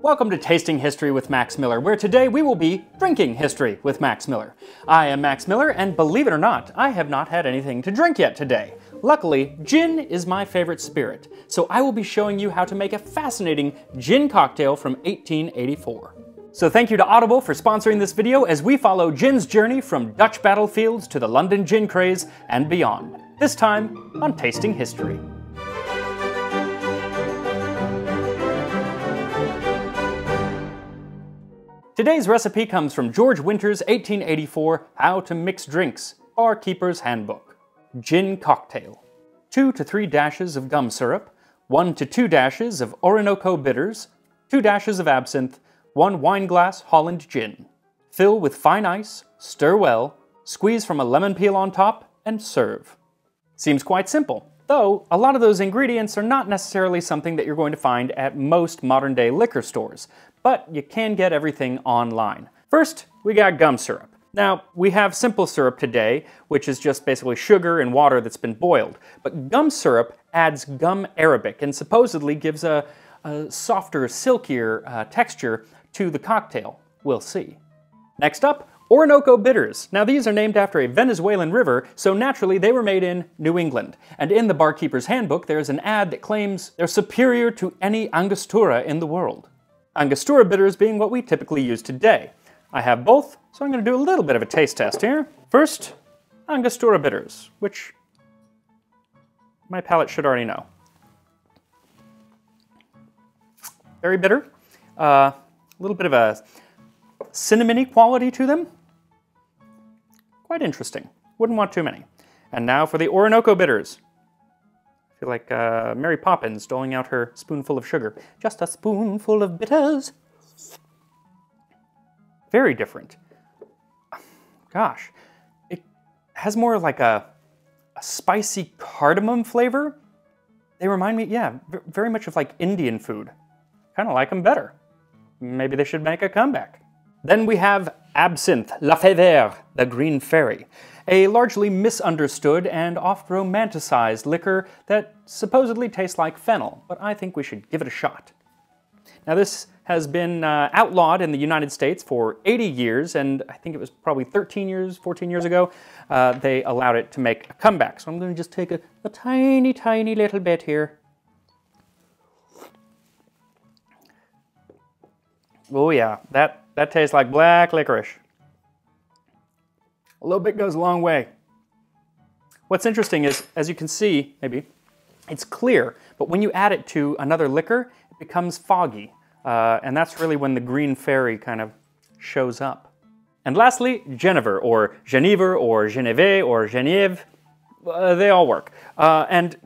Welcome to Tasting History with Max Miller, where today we will be drinking history with Max Miller. I am Max Miller, and believe it or not, I have not had anything to drink yet today. Luckily, gin is my favorite spirit, so I will be showing you how to make a fascinating gin cocktail from 1884. So thank you to Audible for sponsoring this video as we follow gin's journey from Dutch battlefields to the London gin craze and beyond. This time on Tasting History. Today's recipe comes from George Winter's 1884 How to Mix Drinks, Barkeeper's Handbook. Gin cocktail. 2 to 3 dashes of gum syrup, 1 to 2 dashes of Orinoco bitters, 2 dashes of absinthe, 1 wineglass Holland gin. Fill with fine ice, stir well, squeeze from a lemon peel on top, and serve. Seems quite simple, though a lot of those ingredients are not necessarily something that you're going to find at most modern-day liquor stores, but you can get everything online. First, we got gum syrup. Now, we have simple syrup today, which is just basically sugar and water that's been boiled, but gum syrup adds gum arabic and supposedly gives a softer, silkier texture to the cocktail. We'll see. Next up, Orinoco bitters. Now these are named after a Venezuelan river, so naturally they were made in New England. And in the Barkeeper's Handbook, there's an ad that claims they're superior to any Angostura in the world. Angostura bitters being what we typically use today. I have both, so I'm going to do a little bit of a taste test here. First, Angostura bitters, which my palate should already know. Very bitter. A little bit of a cinnamony quality to them. Quite interesting. Wouldn't want too many. And now for the Orinoco bitters. I feel like Mary Poppins doling out her spoonful of sugar. Just a spoonful of bitters. Very different. Gosh, it has more like a spicy cardamom flavor. They remind me, yeah, very much of like Indian food. Kind of like them better. Maybe they should make a comeback. Then we have absinthe, La Fée Verte, the Green Fairy, a largely misunderstood and oft-romanticized liquor that supposedly tastes like fennel, but I think we should give it a shot. Now this has been outlawed in the United States for 80 years, and I think it was probably 14 years ago, they allowed it to make a comeback. So I'm going to just take a tiny, tiny little bit here. Oh yeah, that tastes like black licorice. A little bit goes a long way. What's interesting is, as you can see, maybe, it's clear, but when you add it to another liquor, it becomes foggy. And that's really when the Green Fairy kind of shows up. And lastly, Genever, or Genever, or Geneve, or Genève, they all work. And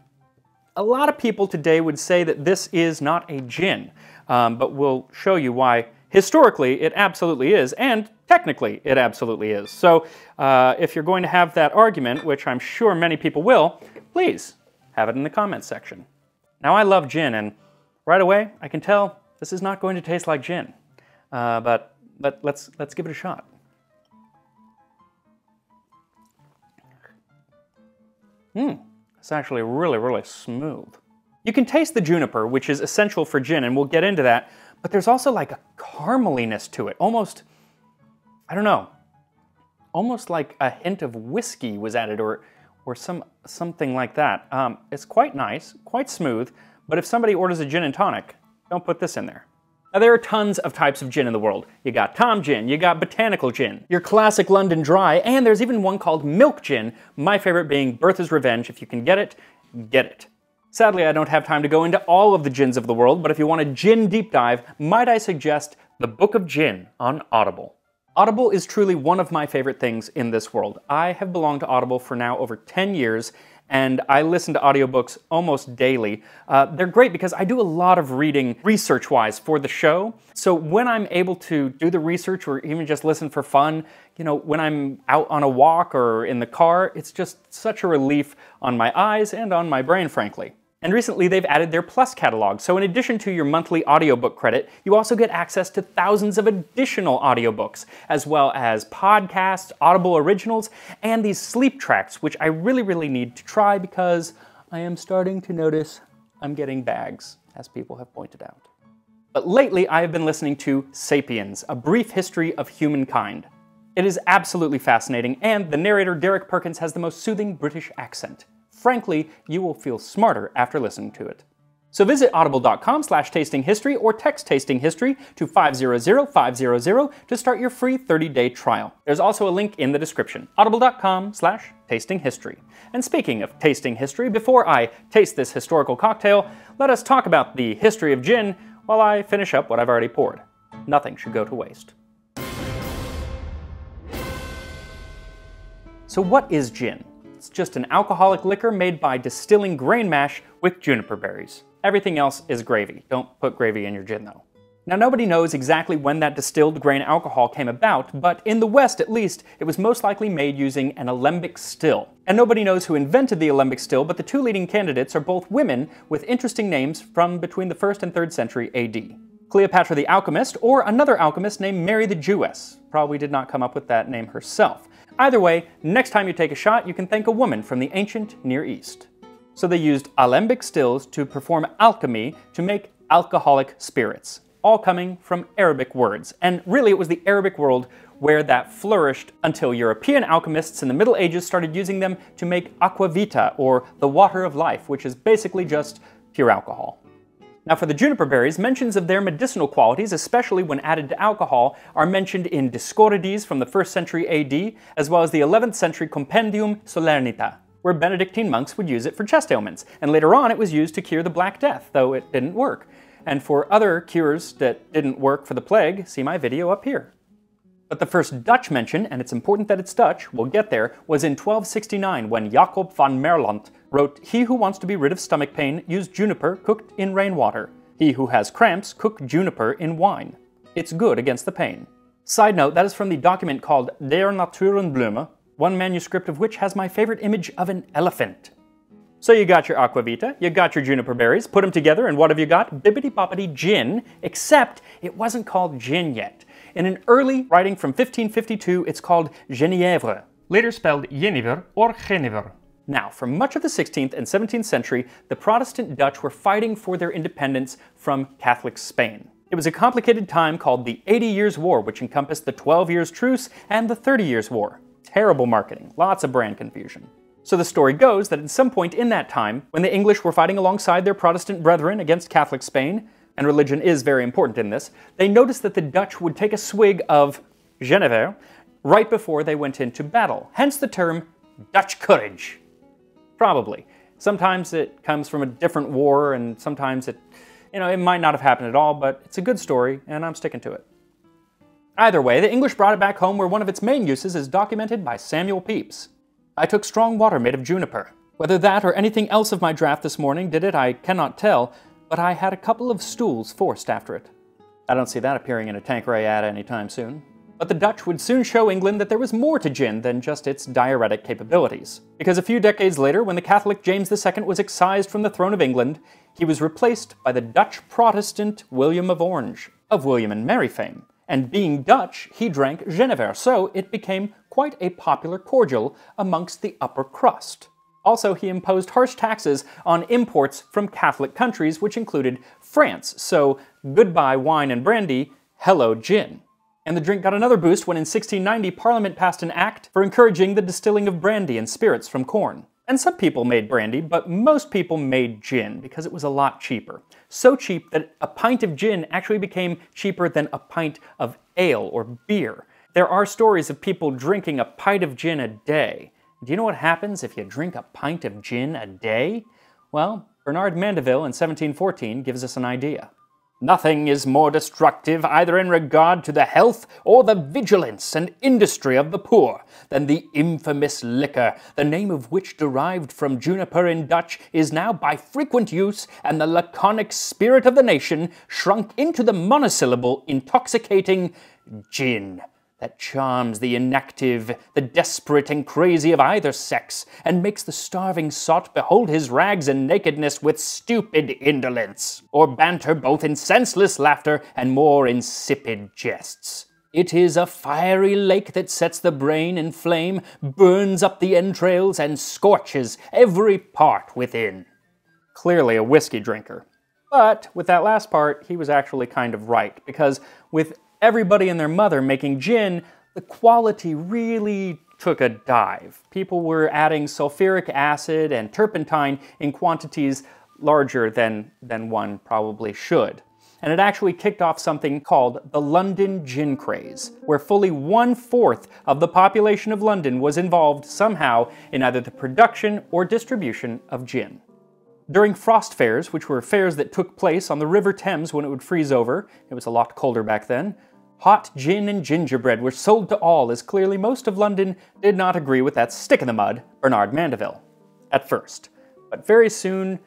a lot of people today would say that this is not a gin, but we'll show you why. Historically, it absolutely is, and technically, it absolutely is. So if you're going to have that argument, which I'm sure many people will, please have it in the comments section. Now, I love gin, and right away, I can tell this is not going to taste like gin. But let's give it a shot. It's actually really, really smooth. You can taste the juniper, which is essential for gin, and we'll get into that. But there's also like a carameliness to it, almost, I don't know, almost like a hint of whiskey was added or something like that. It's quite nice, quite smooth, but if somebody orders a gin and tonic, don't put this in there. Now there are tons of types of gin in the world. You got Tom Gin, you got Botanical Gin, your classic London Dry, and there's even one called Milk Gin, my favorite being Bertha's Revenge. If you can get it, get it. Sadly, I don't have time to go into all of the gins of the world, but if you want a gin deep dive, might I suggest The Book of Gin on Audible. Audible is truly one of my favorite things in this world. I have belonged to Audible for now over 10 years, and I listen to audiobooks almost daily. They're great because I do a lot of reading research-wise for the show. So when I'm able to do the research or even just listen for fun, you know, when I'm out on a walk or in the car, it's just such a relief on my eyes and on my brain, frankly. And recently they've added their Plus catalog, so in addition to your monthly audiobook credit, you also get access to thousands of additional audiobooks, as well as podcasts, Audible originals, and these sleep tracks, which I really, really need to try because I am starting to notice I'm getting bags, as people have pointed out. But lately I have been listening to Sapiens, A Brief History of Humankind. It is absolutely fascinating, and the narrator Derek Perkins has the most soothing British accent. Frankly, you will feel smarter after listening to it. So visit audible.com/tastinghistory or text Tasting History to 500-500 to start your free 30-day trial. There's also a link in the description, audible.com/tastinghistory. And speaking of tasting history, before I taste this historical cocktail, let us talk about the history of gin while I finish up what I've already poured. Nothing should go to waste. So what is gin? It's just an alcoholic liquor made by distilling grain mash with juniper berries. Everything else is gravy. Don't put gravy in your gin though. Now nobody knows exactly when that distilled grain alcohol came about, but in the West at least, it was most likely made using an alembic still. And nobody knows who invented the alembic still, but the two leading candidates are both women with interesting names from between the 1st and 3rd century AD. Cleopatra the Alchemist, or another alchemist named Mary the Jewess. Probably did not come up with that name herself. Either way, next time you take a shot, you can thank a woman from the ancient Near East. So they used alembic stills to perform alchemy to make alcoholic spirits, all coming from Arabic words. And really it was the Arabic world where that flourished until European alchemists in the Middle Ages started using them to make aquavita, or the water of life, which is basically just pure alcohol. Now for the juniper berries, mentions of their medicinal qualities, especially when added to alcohol, are mentioned in Discorides from the 1st century AD, as well as the 11th century Compendium Solernita, where Benedictine monks would use it for chest ailments, and later on it was used to cure the Black Death, though it didn't work. And for other cures that didn't work for the plague, see my video up here. But the first Dutch mention, and it's important that it's Dutch, we'll get there, was in 1269 when Jacob van Merlant wrote, "He who wants to be rid of stomach pain, use juniper cooked in rainwater. He who has cramps, cook juniper in wine. It's good against the pain." Side note, that is from the document called Der Naturenblume, one manuscript of which has my favorite image of an elephant. So you got your aquavita, you got your juniper berries, put them together, and what have you got? Bibbidi-bobbidi gin, except it wasn't called gin yet. In an early writing from 1552, it's called genièvre, later spelled Jenever or Genever. Now, for much of the 16th and 17th century, the Protestant Dutch were fighting for their independence from Catholic Spain. It was a complicated time called the 80 Years' War, which encompassed the 12 Years' Truce and the 30 Years' War. Terrible marketing, lots of brand confusion. So the story goes that at some point in that time, when the English were fighting alongside their Protestant brethren against Catholic Spain, and religion is very important in this, they noticed that the Dutch would take a swig of Genever right before they went into battle, hence the term Dutch courage. Probably. Sometimes it comes from a different war, and sometimes it might not have happened at all, but it's a good story, and I'm sticking to it. Either way, the English brought it back home where one of its main uses is documented by Samuel Pepys. "I took strong water made of juniper. Whether that or anything else of my draft this morning did it, I cannot tell, but I had a couple of stools forced after it." I don't see that appearing in a Tanqueray ad anytime soon. But the Dutch would soon show England that there was more to gin than just its diuretic capabilities. Because a few decades later, when the Catholic James II was excised from the throne of England, he was replaced by the Dutch Protestant William of Orange, of William and Mary fame. And being Dutch, he drank Genever, so it became quite a popular cordial amongst the upper crust. Also, he imposed harsh taxes on imports from Catholic countries, which included France, so goodbye wine and brandy, hello gin. And the drink got another boost when in 1690 Parliament passed an act for encouraging the distilling of brandy and spirits from corn. And some people made brandy, but most people made gin because it was a lot cheaper. So cheap that a pint of gin actually became cheaper than a pint of ale or beer. There are stories of people drinking a pint of gin a day. Do you know what happens if you drink a pint of gin a day? Well, Bernard Mandeville in 1714 gives us an idea. "Nothing is more destructive either in regard to the health or the vigilance and industry of the poor than the infamous liquor, the name of which derived from juniper in Dutch is now by frequent use, and the laconic spirit of the nation shrunk into the monosyllable intoxicating gin, that charms the inactive, the desperate and crazy of either sex, and makes the starving sot behold his rags and nakedness with stupid indolence, or banter both in senseless laughter and more insipid jests. It is a fiery lake that sets the brain in flame, burns up the entrails, and scorches every part within." Clearly a whiskey drinker. But with that last part, he was actually kind of right, because with everybody and their mother making gin, the quality really took a dive. People were adding sulfuric acid and turpentine in quantities larger than one probably should. And it actually kicked off something called the London gin craze, where fully 1/4 of the population of London was involved somehow in either the production or distribution of gin. During frost fairs, which were fairs that took place on the River Thames when it would freeze over, it was a lot colder back then, hot gin and gingerbread were sold to all, as clearly most of London did not agree with that stick-in-the-mud Bernard Mandeville at first. But very soon,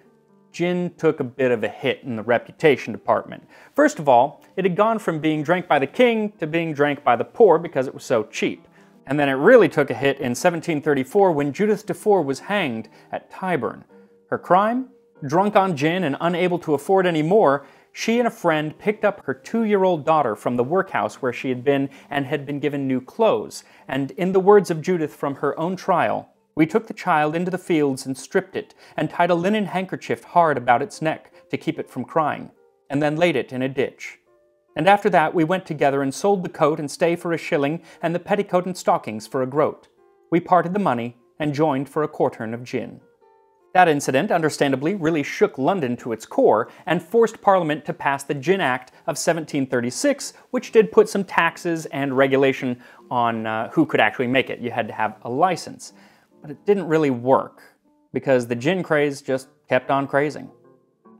gin took a bit of a hit in the reputation department. First of all, it had gone from being drank by the king to being drank by the poor because it was so cheap. And then it really took a hit in 1734 when Judith Dufour was hanged at Tyburn. Her crime? Drunk on gin and unable to afford any more, she and a friend picked up her 2-year-old daughter from the workhouse where she had been and had been given new clothes. And in the words of Judith from her own trial, "We took the child into the fields and stripped it, and tied a linen handkerchief hard about its neck to keep it from crying, and then laid it in a ditch. And after that we went together and sold the coat and stay for a shilling, and the petticoat and stockings for a groat. We parted the money, and joined for a quartern of gin." That incident, understandably, really shook London to its core and forced Parliament to pass the Gin Act of 1736, which did put some taxes and regulation on who could actually make it. You had to have a license. But it didn't really work, because the gin craze just kept on crazing.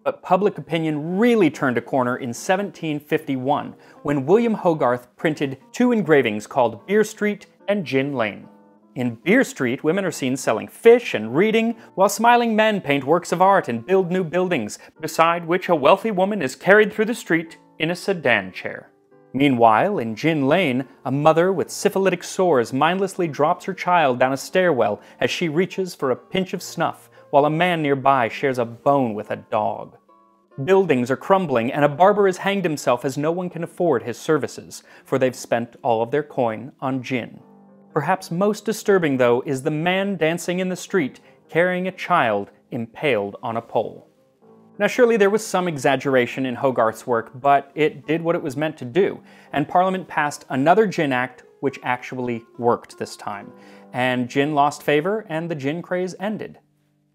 But public opinion really turned a corner in 1751, when William Hogarth printed 2 engravings called Beer Street and Gin Lane. In Beer Street, women are seen selling fish and reading, while smiling men paint works of art and build new buildings, beside which a wealthy woman is carried through the street in a sedan chair. Meanwhile, in Gin Lane, a mother with syphilitic sores mindlessly drops her child down a stairwell as she reaches for a pinch of snuff, while a man nearby shares a bone with a dog. Buildings are crumbling, and a barber has hanged himself as no one can afford his services, for they've spent all of their coin on gin. Perhaps most disturbing, though, is the man dancing in the street, carrying a child impaled on a pole. Now surely there was some exaggeration in Hogarth's work, but it did what it was meant to do, and Parliament passed another Gin Act which actually worked this time. And gin lost favor, and the gin craze ended.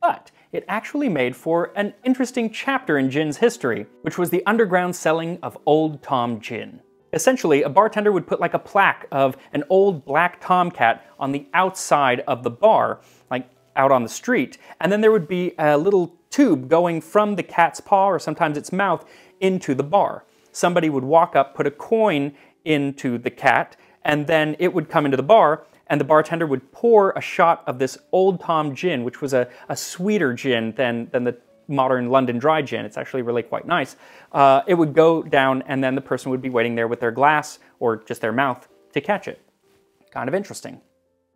But it actually made for an interesting chapter in gin's history, which was the underground selling of Old Tom gin. Essentially, a bartender would put like a plaque of an old black tomcat on the outside of the bar, like out on the street, and then there would be a little tube going from the cat's paw, or sometimes its mouth, into the bar. Somebody would walk up, put a coin into the cat, and then it would come into the bar, and the bartender would pour a shot of this Old Tom gin, which was a sweeter gin than the modern London dry gin. It's actually really quite nice. It would go down, and then the person would be waiting there with their glass, or just their mouth, to catch it. Kind of interesting.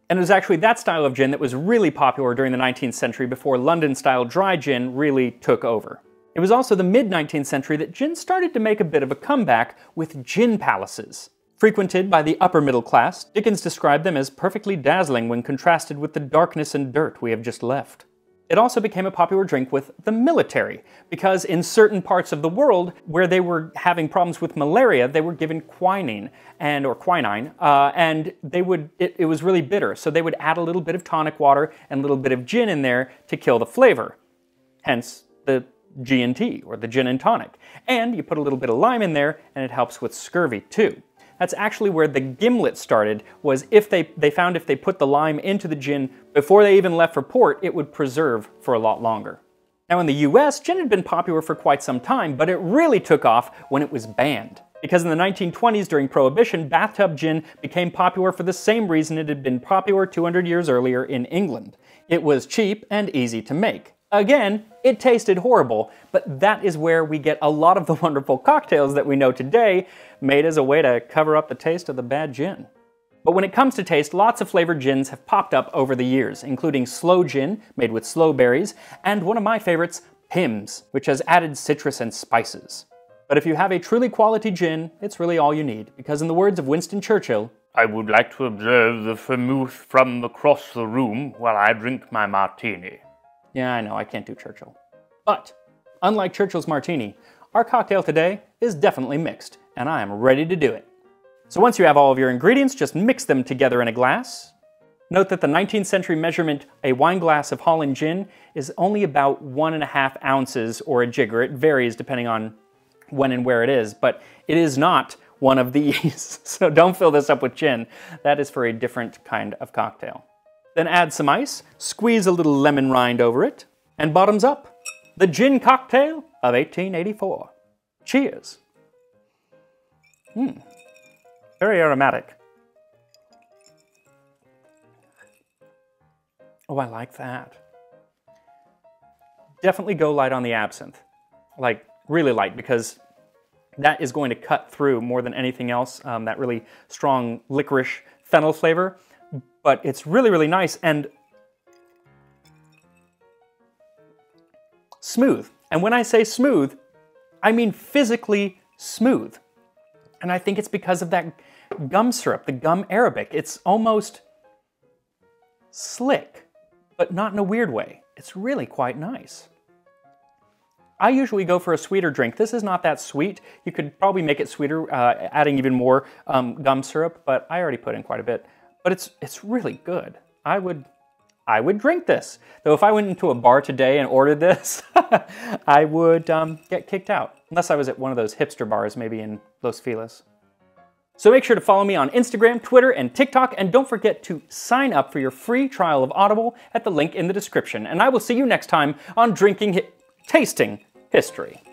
And it was actually that style of gin that was really popular during the 19th century before London-style dry gin really took over. It was also the mid-19th century that gin started to make a bit of a comeback with gin palaces. Frequented by the upper middle class, Dickens described them as perfectly dazzling when contrasted with the darkness and dirt we have just left. It also became a popular drink with the military, because in certain parts of the world where they were having problems with malaria, they were given quinine, and it was really bitter, so they would add a little bit of tonic water and a little bit of gin in there to kill the flavor. Hence the G&T, or the gin and tonic. And you put a little bit of lime in there, and it helps with scurvy too. That's actually where the gimlet started, was if they found if they put the lime into the gin before they even left for port, it would preserve for a lot longer. Now in the US, gin had been popular for quite some time, but it really took off when it was banned. Because in the 1920s, during Prohibition, bathtub gin became popular for the same reason it had been popular 200 years earlier in England. It was cheap and easy to make. Again, it tasted horrible, but that is where we get a lot of the wonderful cocktails that we know today, made as a way to cover up the taste of the bad gin. But when it comes to taste, lots of flavored gins have popped up over the years, including sloe gin, made with sloe berries, and one of my favorites, Pimm's, which has added citrus and spices. But if you have a truly quality gin, it's really all you need, because in the words of Winston Churchill, "I would like to observe the vermouth from across the room while I drink my martini." Yeah, I know, I can't do Churchill. But Unlike Churchill's Martini, our cocktail today is definitely mixed, and I am ready to do it. So once you have all of your ingredients, just mix them together in a glass. Note that the 19th century measurement, a wine glass of Holland gin, is only about 1.5 ounces or a jigger. It varies depending on when and where it is, but it is not one of these. So don't fill this up with gin. That is for a different kind of cocktail. Then add some ice, squeeze a little lemon rind over it, and bottoms up. The gin cocktail of 1884. Cheers. Very aromatic. Oh, I like that. Definitely go light on the absinthe. Like, really light, because that is going to cut through more than anything else, that really strong licorice fennel flavor. But it's really, really nice and smooth. And when I say smooth, I mean physically smooth. And I think it's because of that gum syrup, the gum arabic. It's almost slick, but not in a weird way. It's really quite nice. I usually go for a sweeter drink. This is not that sweet. You could probably make it sweeter, adding even more gum syrup, but I already put in quite a bit. But it's really good. I would drink this. Though if I went into a bar today and ordered this, I would get kicked out. Unless I was at one of those hipster bars, maybe in Los Feliz. So make sure to follow me on Instagram, Twitter, and TikTok, and don't forget to sign up for your free trial of Audible at the link in the description. And I will see you next time on Tasting History.